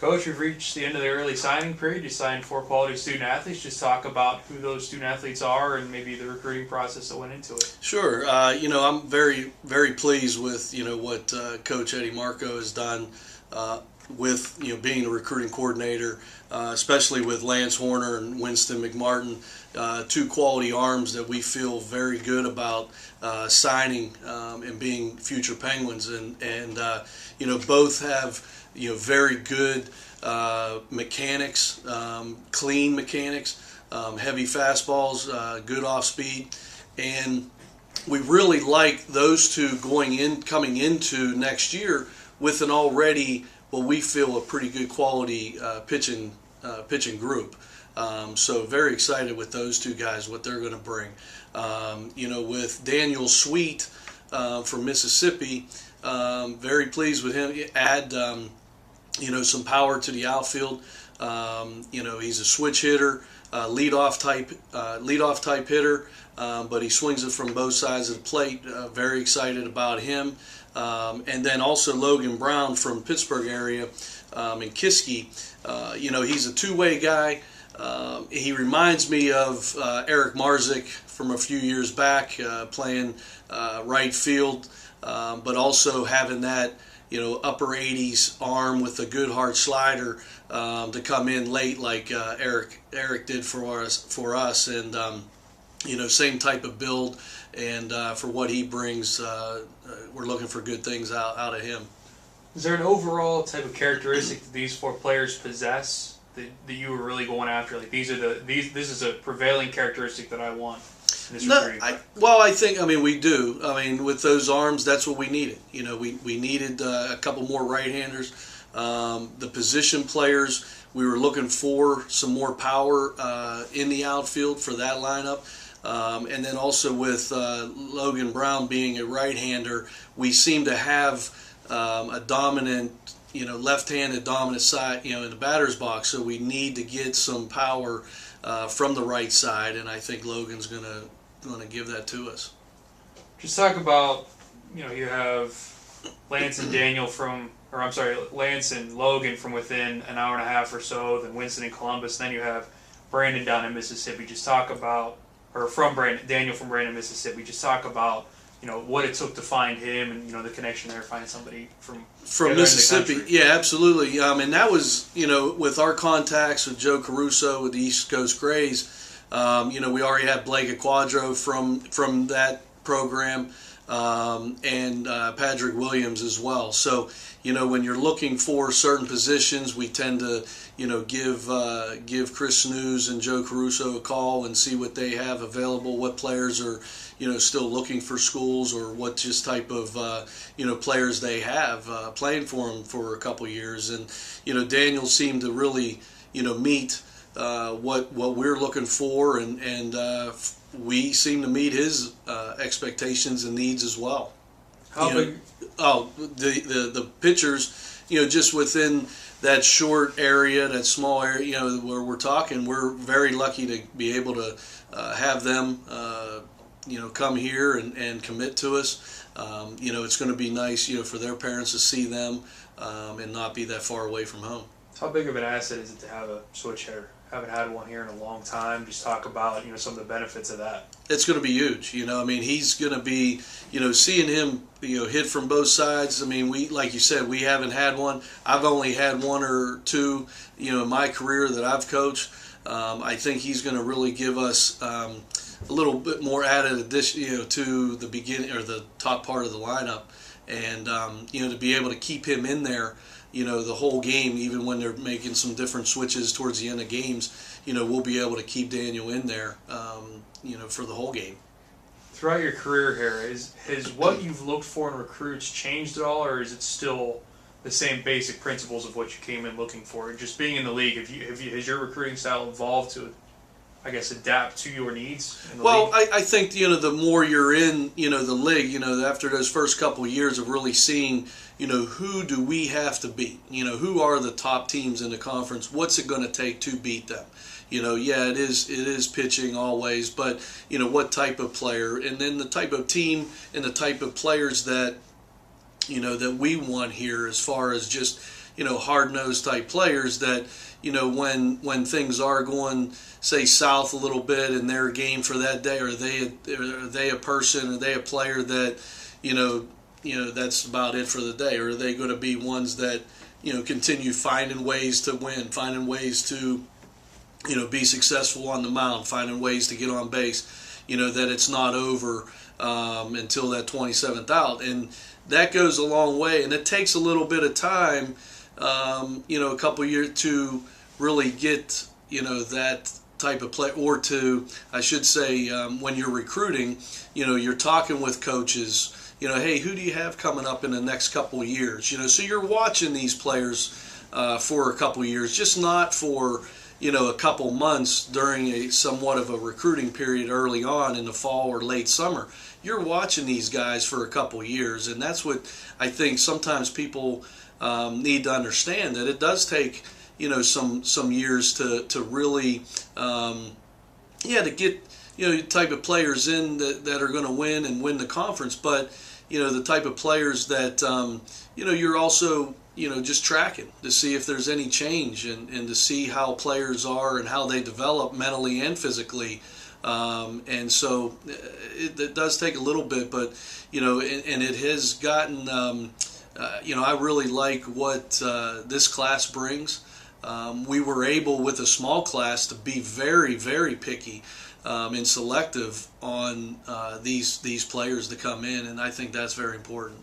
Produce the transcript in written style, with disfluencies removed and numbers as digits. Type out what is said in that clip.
Coach, we've reached the end of the early signing period. You signed 4 quality student athletes. Just talk about who those student athletes are and maybe the recruiting process that went into it. Sure. I'm very, very pleased with, what Coach Eddie Marco has done with, being the recruiting coordinator, especially with Lance Horner and Wynston McMartin, 2 quality arms that we feel very good about signing and being future Penguins. And both have, very good mechanics, clean mechanics, heavy fastballs, good off speed, and we really like those 2 coming into next year with an already what we feel a pretty good quality pitching group. So very excited with those 2 guys, what they're going to bring. With Daniel Sweet from Mississippi, very pleased with him. Add some power to the outfield. He's a switch hitter, leadoff type hitter, but he swings it from both sides of the plate. Very excited about him. And then also Logan Brown from Pittsburgh area in Kiski. He's a 2-way guy. He reminds me of Eric Marzik from a few years back, playing right field, but also having that upper 80s arm with a good hard slider to come in late like Eric did for us, and same type of build, and for what he brings, we're looking for good things out of him. Is there an overall type of characteristic that these 4 players possess that you were really going after? Like this is a prevailing characteristic that I want. I think we do. With those arms, that's what we needed. We needed a couple more right-handers. The position players, we were looking for some more power in the outfield for that lineup. And then also with Logan Brown being a right-hander, we seem to have a dominant, left-handed dominant side, in the batter's box. So we need to get some power from the right side, and I think Logan's gonna give that to us. Just talk about, you have Lance and Lance and Logan from within an hour and a half or so, then Wynston in Columbus, then you have Brandon down in Mississippi. Just talk about, Daniel from Brandon, Mississippi. Just talk about, what it took to find him, and the connection there, find somebody from Mississippi. Yeah, absolutely. And that was, with our contacts with Joe Caruso with the East Coast Grays. We already had Blake Aquadro from that program, and Patrick Williams as well. So, when you're looking for certain positions, we tend to, give Chris Snooze and Joe Caruso a call and see what they have available, what players are, still looking for schools, or what just type of, players they have playing for them for a couple years. And, Daniel seemed to really, meet what we're looking for, and we seem to meet his expectations and needs as well. How big? The pitchers, just within that short area, that small area, where we're talking, we're very lucky to be able to have them, come here and commit to us. It's going to be nice, for their parents to see them and not be that far away from home. How big of an asset is it to have a switch hitter? Haven't had one here in a long time. Just talk about some of the benefits of that. It's going to be huge. He's going to be, seeing him, hit from both sides. We, like you said, we haven't had one. I've only had 1 or 2, in my career that I've coached. I think he's going to really give us a little bit more added addition, to the beginning or the top part of the lineup, and to be able to keep him in there, the whole game, even when they're making some different switches towards the end of games, we'll be able to keep Daniel in there, for the whole game. Throughout your career here, has what you've looked for in recruits changed at all, or is it still the same basic principles of what you came in looking for? Just being in the league, has your recruiting style evolved to, I guess, adapt to your needs in the league? I think, the more you're in, the league, after those first couple of years of really seeing, who do we have to beat? Who are the top teams in the conference? What's it going to take to beat them? It is pitching always, but, what type of player? And then the type of team and the type of players that, that we want here, as far as just, hard-nosed type players that, when things are going, say, south a little bit and they're a game for that day, are they a person, are they a player that, that's about it for the day? Or are they going to be ones that, continue finding ways to win, finding ways to, be successful on the mound, finding ways to get on base, that it's not over until that 27th out. And that goes a long way. And it takes a little bit of time, a couple years to really get, that type of play, or to, I should say, when you're recruiting, you're talking with coaches, hey, who do you have coming up in the next couple of years? So you're watching these players for a couple of years, just not for, a couple months during a somewhat of a recruiting period early on in the fall or late summer. You're watching these guys for a couple of years, and that's what I think sometimes people need to understand, that it does take, some years to really, to get, the type of players in that are going to win and win the conference, but, the type of players that, you're also, just tracking to see if there's any change and to see how players are and how they develop mentally and physically. And so it does take a little bit, but, and it has gotten, I really like what this class brings. We were able, with a small class, to be very, very picky and selective on these players to come in, and I think that's very important.